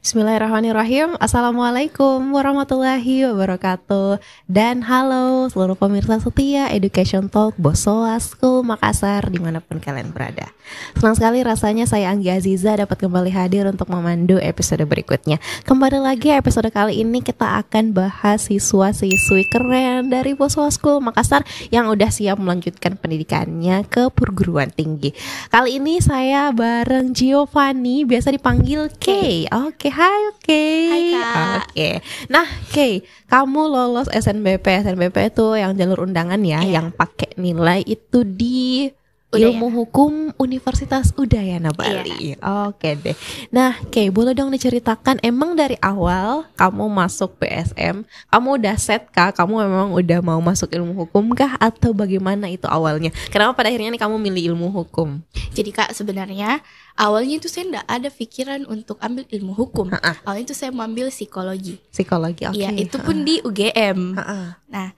Bismillahirrahmanirrahim. Assalamualaikum warahmatullahi wabarakatuh. Dan halo seluruh pemirsa setia Education Talk Bosowa School Makassar dimanapun kalian berada. Senang sekali rasanya saya Anggi Aziza dapat kembali hadir untuk memandu episode berikutnya. Kembali lagi episode kali ini kita akan bahas siswa-siswi keren dari Bosowa School Makassar yang udah siap melanjutkan pendidikannya ke perguruan tinggi. Kali ini saya bareng Giovanni, biasa dipanggil Kay. Oke, hai Kay. Hai Kak. Oke. Nah, Kay, kamu lolos SNBP. SNBP itu yang jalur undangan ya, yang pakai nilai itu di Ilmu Hukum Universitas Udayana Bali. Oke deh. Nah, Kay, boleh dong diceritakan emang dari awal kamu masuk PSM, kamu udah set kah? Kamu memang udah mau masuk ilmu hukum kah? Atau bagaimana itu awalnya? Kenapa pada akhirnya nih kamu milih ilmu hukum? Jadi Kak, sebenarnya awalnya itu saya enggak ada pikiran untuk ambil ilmu hukum. Awalnya itu saya mau ambil psikologi. Psikologi, oke. Iya, itu pun di UGM. Nah,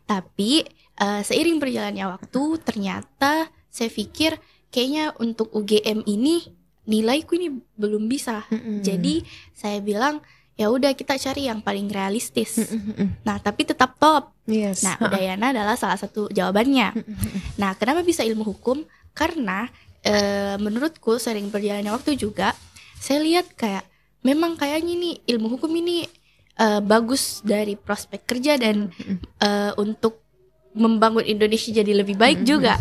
tapi seiring berjalannya waktu ternyata saya pikir kayaknya untuk UGM ini nilaiku ini belum bisa. Jadi saya bilang ya udah kita cari yang paling realistis. Nah, tapi tetap top. Yes. Nah, Udayana adalah salah satu jawabannya. Nah, kenapa bisa ilmu hukum? Karena menurutku sering berjalannya waktu juga saya lihat kayak memang kayaknya nih ilmu hukum ini bagus dari prospek kerja dan untuk membangun Indonesia jadi lebih baik juga.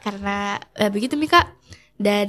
Karena begitu Mika. Dan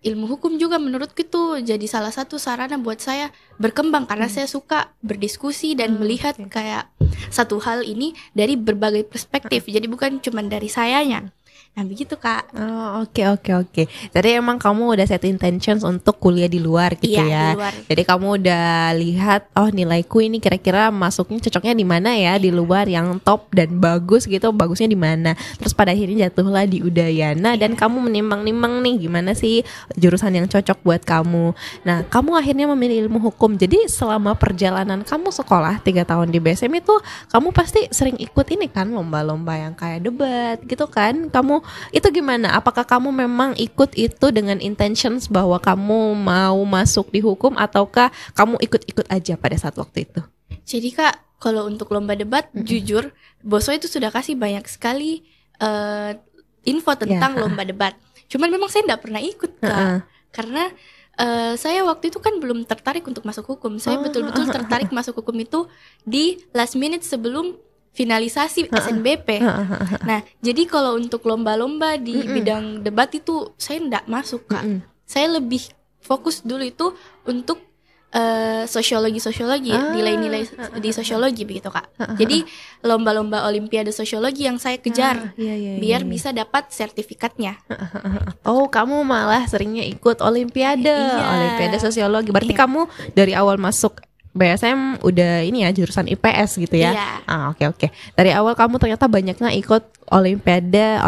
ilmu hukum juga menurutku itu jadi salah satu sarana buat saya berkembang karena saya suka berdiskusi dan melihat kayak satu hal ini dari berbagai perspektif. Jadi bukan cuma dari sayanya. Nah begitu Kak. Oh oke. Jadi emang kamu udah set intentions untuk kuliah di luar gitu ya. Di luar. Jadi kamu udah lihat nilaiku ini kira-kira masuknya cocoknya di mana ya, di luar yang top dan bagus gitu, bagusnya di mana. Terus pada akhirnya jatuhlah di Udayana dan kamu menimbang-nimbang nih gimana sih jurusan yang cocok buat kamu. Nah, kamu akhirnya memilih ilmu hukum. Jadi selama perjalanan kamu sekolah 3 tahun di BSM itu kamu pasti sering ikut ini kan lomba-lomba yang kayak debat gitu kan. Kamu itu gimana? Apakah kamu memang ikut itu dengan intentions bahwa kamu mau masuk di hukum ataukah kamu ikut-ikut aja pada saat waktu itu? Jadi Kak, kalau untuk lomba debat jujur Boso itu sudah kasih banyak sekali info tentang lomba debat. Cuman memang saya tidak pernah ikut Kak. Karena saya waktu itu kan belum tertarik untuk masuk hukum. Saya betul-betul tertarik masuk hukum itu di last minute sebelum finalisasi SNBP. Nah, jadi kalau untuk lomba-lomba di bidang debat itu saya enggak masuk Kak. Saya lebih fokus dulu itu untuk sosiologi, nilai-nilai di sosiologi begitu Kak. Jadi lomba-lomba olimpiade sosiologi yang saya kejar biar bisa dapat sertifikatnya. Oh, kamu malah seringnya ikut olimpiade sosiologi. Berarti kamu dari awal masuk BSM udah ini ya jurusan IPS gitu ya. Oke. Dari awal kamu ternyata banyaknya ikut olimpiade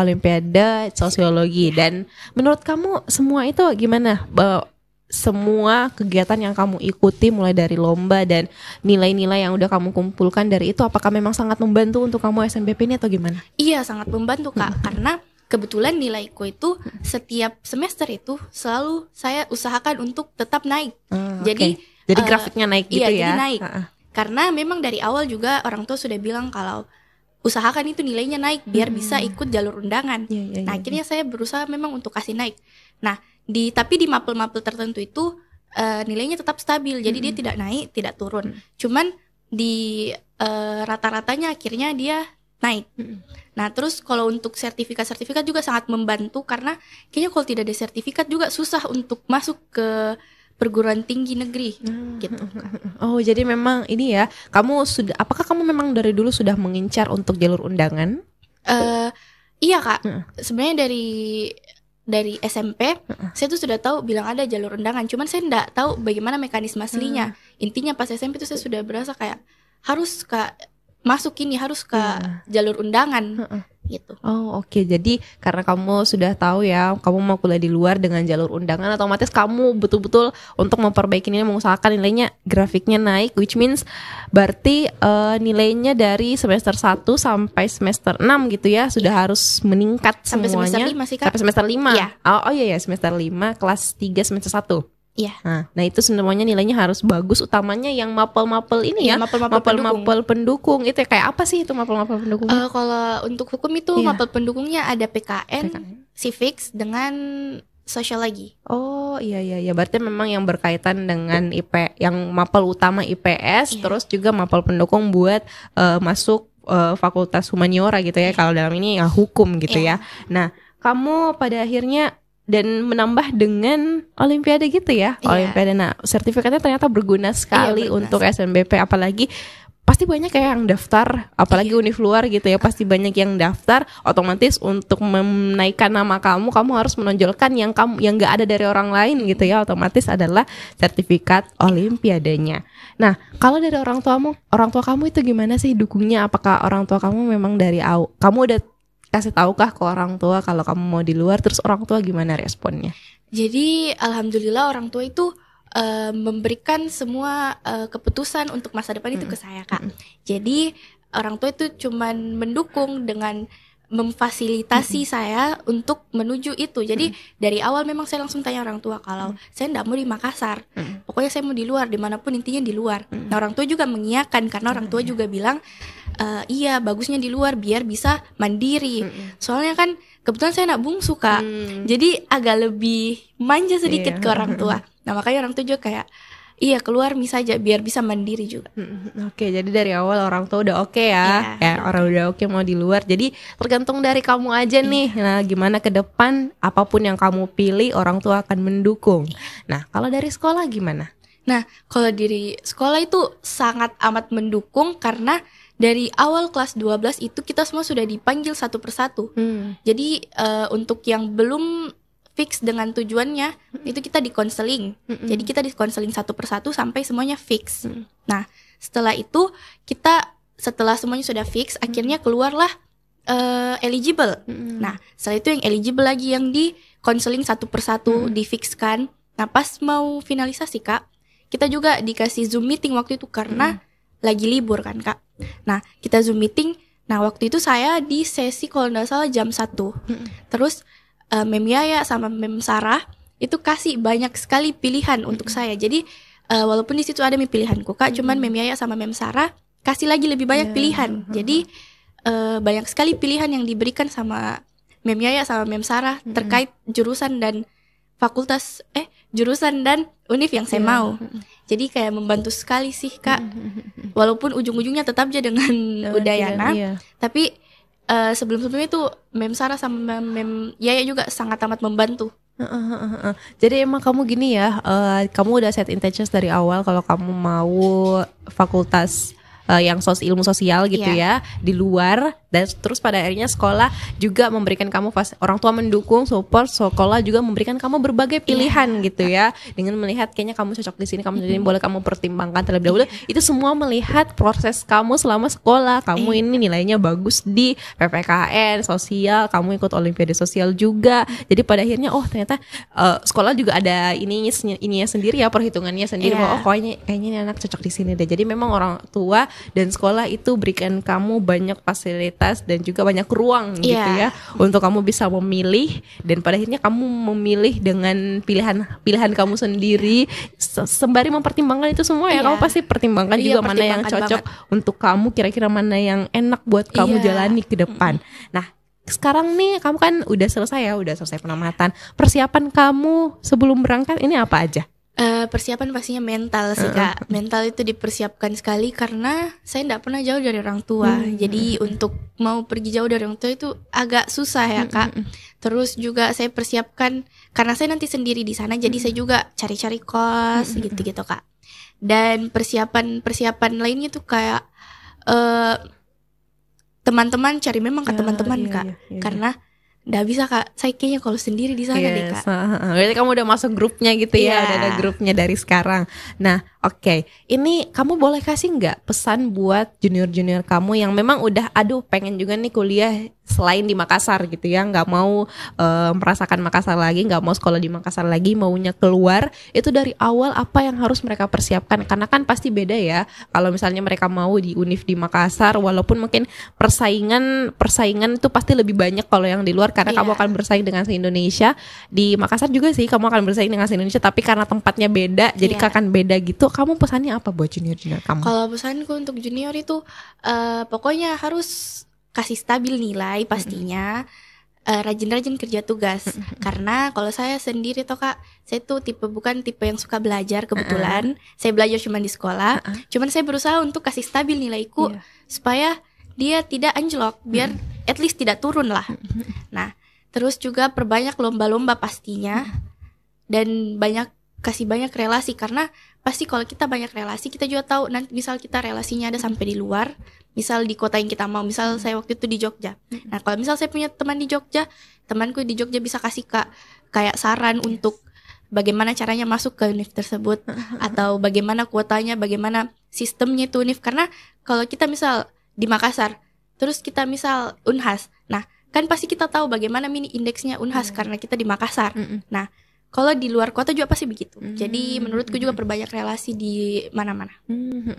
sosiologi dan menurut kamu semua itu gimana? Semua kegiatan yang kamu ikuti mulai dari lomba dan nilai-nilai yang udah kamu kumpulkan dari itu apakah memang sangat membantu untuk kamu SNBP ini atau gimana? Iya, sangat membantu Kak. Karena kebetulan nilaiku itu setiap semester itu selalu saya usahakan untuk tetap naik. Jadi grafiknya naik gitu ya? Iya, jadi naik. Karena memang dari awal juga orang tua sudah bilang kalau usahakan itu nilainya naik biar bisa ikut jalur undangan. Nah, akhirnya saya berusaha memang untuk kasih naik. Nah, tapi di mapel-mapel tertentu itu nilainya tetap stabil. Jadi dia tidak naik, tidak turun. Cuman di rata-ratanya akhirnya dia naik. Nah, terus kalau untuk sertifikat juga sangat membantu karena kayaknya kalau tidak ada sertifikat juga susah untuk masuk ke perguruan tinggi negeri gitu. Oh, jadi memang ini ya, apakah kamu memang dari dulu sudah mengincar untuk jalur undangan? Iya Kak. Sebenarnya dari SMP saya tuh sudah tahu bilang ada jalur undangan, cuman saya enggak tahu bagaimana mekanisme aslinya. Intinya pas SMP tuh saya sudah berasa kayak harus masuk ini, harus ke jalur undangan gitu. Oh oke. Jadi karena kamu sudah tahu ya kamu mau kuliah di luar dengan jalur undangan, otomatis kamu betul-betul untuk memperbaiki ini mengusahakan nilainya grafiknya naik, which means berarti nilainya dari semester 1 sampai semester 6 gitu ya sudah harus meningkat sampai semuanya. Semester 5 sih Kak. Sampai semester 5. Iya. Oh iya ya, semester 5 kelas 3 semester 1. Iya. Nah itu semuanya nilainya harus bagus. Utamanya yang mapel-mapel ini ya, mapel-mapel pendukung. Itu kayak apa sih itu mapel-mapel pendukung? Kalau untuk hukum itu mapel pendukungnya ada PKN, civics dengan sosial lagi. Oh iya. Berarti memang yang berkaitan dengan yang mapel utama IPS, terus juga mapel pendukung buat masuk fakultas humaniora gitu ya. Kalau dalam ini ya hukum gitu ya. Nah kamu pada akhirnya dan menambah dengan olimpiade gitu ya, olimpiade. Nah sertifikatnya ternyata berguna sekali untuk SNBP, apalagi pasti banyak kayak yang daftar, apalagi univ luar gitu ya, pasti banyak yang daftar. Otomatis untuk menaikkan nama kamu harus menonjolkan yang nggak ada dari orang lain gitu ya, otomatis adalah sertifikat olimpiadenya. Nah kalau dari orang tua kamu itu gimana sih dukungnya? Apakah orang tua kamu memang dari kamu udah kasih tahukah ke orang tua kalau kamu mau di luar, terus orang tua gimana responnya? Jadi alhamdulillah orang tua itu memberikan semua keputusan untuk masa depan itu ke saya, Kak. Jadi orang tua itu cuman mendukung dengan memfasilitasi saya untuk menuju itu. Jadi dari awal memang saya langsung tanya orang tua kalau saya enggak mau di Makassar. Pokoknya saya mau di luar, dimanapun intinya di luar. Nah orang tua juga mengiyakan karena orang tua juga bilang iya bagusnya di luar biar bisa mandiri. Soalnya kan kebetulan saya anak bungsu, Kak. Jadi agak lebih manja sedikit ke orang tua. Nah makanya orang tua juga kayak iya keluar saja biar bisa mandiri juga. Oke, jadi dari awal orang tua udah oke ya. Orang udah oke mau di luar. Jadi tergantung dari kamu aja nih. Nah, gimana ke depan apapun yang kamu pilih orang tua akan mendukung. Nah, kalau dari sekolah gimana? Nah, kalau dari sekolah itu sangat amat mendukung karena dari awal kelas 12 itu kita semua sudah dipanggil satu persatu. Jadi untuk yang belum fix dengan tujuannya itu kita dikonseling. Jadi kita dikonseling satu persatu sampai semuanya fix. Nah, setelah itu setelah semuanya sudah fix, akhirnya keluarlah eligible. Nah, setelah itu yang eligible lagi yang dikonseling satu persatu difixkan. Nah, pas mau finalisasi, Kak, kita juga dikasih Zoom meeting waktu itu karena lagi libur kan, Kak. Nah, kita Zoom meeting. Nah, waktu itu saya di sesi kalau nggak salah jam 1. Terus Mem Yaya sama Mem Sarah itu kasih banyak sekali pilihan untuk saya. Jadi walaupun di situ ada pilihanku, Kak, cuman Mem Yaya sama Mem Sarah kasih lagi lebih banyak pilihan. Jadi banyak sekali pilihan yang diberikan sama Mem Yaya sama Mem Sarah terkait jurusan dan jurusan dan univ yang saya mau. Jadi kayak membantu sekali sih, Kak. Walaupun ujung-ujungnya tetap aja dengan Udayana, tapi sebelum-sebelumnya itu Mem Sarah sama Mem Yaya juga sangat amat membantu. Jadi emang kamu gini ya, kamu udah set intentions dari awal kalau kamu mau fakultas yang ilmu sosial gitu ya di luar, dan terus pada akhirnya sekolah juga memberikan kamu orang tua mendukung, support, sekolah juga memberikan kamu berbagai pilihan gitu ya, dengan melihat kayaknya kamu cocok di sini, kamu jadi boleh kamu pertimbangkan terlebih dahulu. Itu semua melihat proses kamu selama sekolah, kamu ini nilainya bagus di PPKN sosial, kamu ikut olimpiade sosial juga. Jadi pada akhirnya ternyata sekolah juga ada ininya sendiri ya, perhitungannya sendiri bahwa kayaknya ini anak cocok di sini deh. Jadi memang orang tua dan sekolah itu berikan kamu banyak fasilitas dan juga banyak ruang gitu ya untuk kamu bisa memilih, dan pada akhirnya kamu memilih dengan pilihan kamu sendiri sembari mempertimbangkan itu semua ya. Kamu pasti pertimbangkan juga mana yang cocok untuk kamu, kira-kira mana yang enak buat kamu jalani ke depan. Nah, sekarang nih kamu kan udah selesai penamatan. Persiapan kamu sebelum berangkat ini apa aja? Persiapan pastinya mental sih, Kak. Mental itu dipersiapkan sekali karena saya tidak pernah jauh dari orang tua. Jadi untuk mau pergi jauh dari orang tua itu agak susah ya, Kak. Terus juga saya persiapkan karena saya nanti sendiri di sana, jadi saya juga cari-cari kos gitu-gitu, Kak. Dan persiapan lainnya tuh kayak teman-teman, cari memang ke teman-teman, Kak. Karena nggak bisa, Kak, saya kayaknya kalau sendiri di sana deh, Kak. Berarti kamu udah masuk grupnya gitu ya, udah ada grupnya dari sekarang. Nah, oke. Ini kamu boleh kasih nggak pesan buat junior-junior kamu yang memang udah pengen juga nih kuliah selain di Makassar gitu ya, nggak mau merasakan Makassar lagi, nggak mau sekolah di Makassar lagi, maunya keluar. Itu dari awal apa yang harus mereka persiapkan? Karena kan pasti beda ya kalau misalnya mereka mau di univ di Makassar, walaupun mungkin persaingan itu pasti lebih banyak kalau yang di luar. karena kamu akan bersaing dengan se-Indonesia. Di Makassar juga sih kamu akan bersaing dengan se-Indonesia, tapi karena tempatnya beda jadi akan beda gitu. Kamu pesannya apa buat junior-junior kamu? Kalau pesanku untuk junior itu pokoknya harus kasih stabil nilai pastinya. Rajin-rajin kerja tugas. Karena kalau saya sendiri toh Kak, saya tuh bukan tipe yang suka belajar kebetulan. Saya belajar cuma di sekolah. Cuman saya berusaha untuk kasih stabil nilaiku supaya dia tidak anjlok, biar at least tidak turun lah. Nah, terus juga perbanyak lomba-lomba pastinya. Dan kasih banyak relasi, karena pasti kalau kita banyak relasi kita juga tahu nanti misal kita relasinya ada sampai di luar, misal di kota yang kita mau, misal saya waktu itu di Jogja. Nah kalau misal saya punya teman di Jogja, temanku di Jogja bisa kasih kayak saran untuk bagaimana caranya masuk ke univ tersebut, atau bagaimana kuotanya, bagaimana sistemnya itu univ. Karena kalau kita misal di Makassar terus kita misal Unhas, nah kan pasti kita tahu bagaimana mini indeksnya Unhas karena kita di Makassar. Nah kalau di luar kota juga pasti begitu. Jadi menurutku juga perbanyak relasi di mana-mana.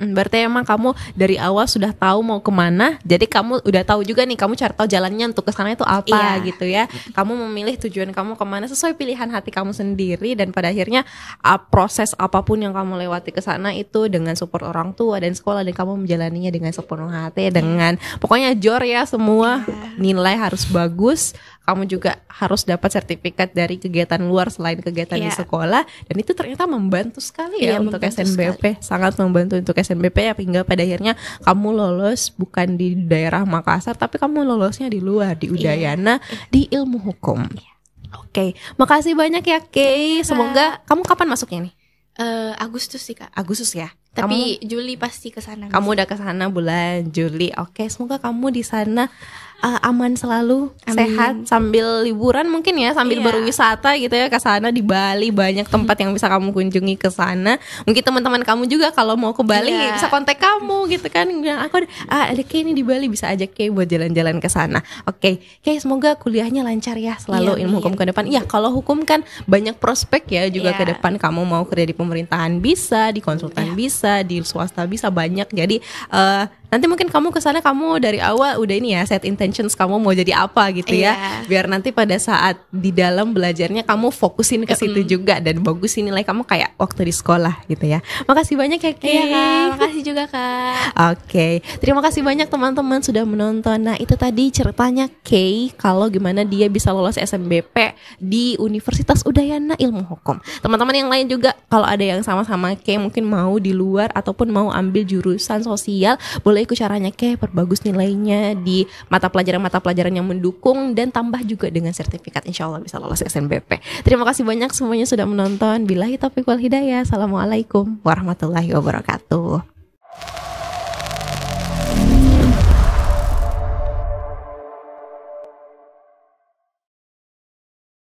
Berarti emang kamu dari awal sudah tahu mau kemana. Jadi kamu udah tahu juga nih, kamu cari tahu jalannya untuk ke sana itu apa gitu ya. Kamu memilih tujuan kamu kemana sesuai pilihan hati kamu sendiri. Dan pada akhirnya proses apapun yang kamu lewati ke sana itu dengan support orang tua dan sekolah, dan kamu menjalaninya dengan sepenuh hati, dengan pokoknya jor ya semua. Nilai harus bagus. Kamu juga harus dapat sertifikat dari kegiatan luar selain kegiatan di sekolah, dan itu ternyata membantu sekali ya untuk SNBP, sangat membantu untuk SNBP ya, hingga pada akhirnya kamu lolos bukan di daerah Makassar tapi kamu lolosnya di luar, di Udayana, di ilmu hukum. Oke, makasih banyak ya Kay. Semoga kamu kapan masuknya nih? Agustus sih Kak. Agustus ya. Tapi Juli pasti ke sana. Kamu udah ke sana bulan Juli. Oke, semoga kamu di sana aman selalu, sehat, sambil liburan mungkin ya, sambil berwisata gitu ya ke sana. Di Bali banyak tempat yang bisa kamu kunjungi ke sana. Mungkin teman-teman kamu juga kalau mau ke Bali bisa kontak kamu gitu kan. Bilang aku ada Kay ini di Bali, bisa ajak Kay buat jalan-jalan ke sana. Oke, Kay semoga kuliahnya lancar ya selalu, ilmu hukum ke depan. Iya, kalau hukum kan banyak prospek ya juga ke depan. Kamu mau kerja di pemerintahan bisa, di konsultan bisa, di swasta bisa, banyak. Jadi nanti mungkin kamu kesana, kamu dari awal udah ini ya, set intentions kamu mau jadi apa gitu ya, biar nanti pada saat di dalam belajarnya kamu fokusin ke situ juga, dan bagusin nilai kamu kayak waktu di sekolah gitu ya. Makasih banyak ya Kay. Iya Kak, makasih juga Kak. Oke, terima kasih banyak teman-teman sudah menonton. Nah itu tadi ceritanya Kay, kalau gimana dia bisa lolos SNBP di Universitas Udayana Ilmu Hukum. Teman-teman yang lain juga kalau ada yang sama-sama Kay, mungkin mau di luar ataupun mau ambil jurusan sosial, boleh ikut caranya Kay, perbagus nilainya di mata pelajaran yang mendukung, dan tambah juga dengan sertifikat, insya Allah bisa lolos SNBP. Terima kasih banyak semuanya sudah menonton. Billahi taufiq wal hidayah. Assalamualaikum warahmatullahi wabarakatuh.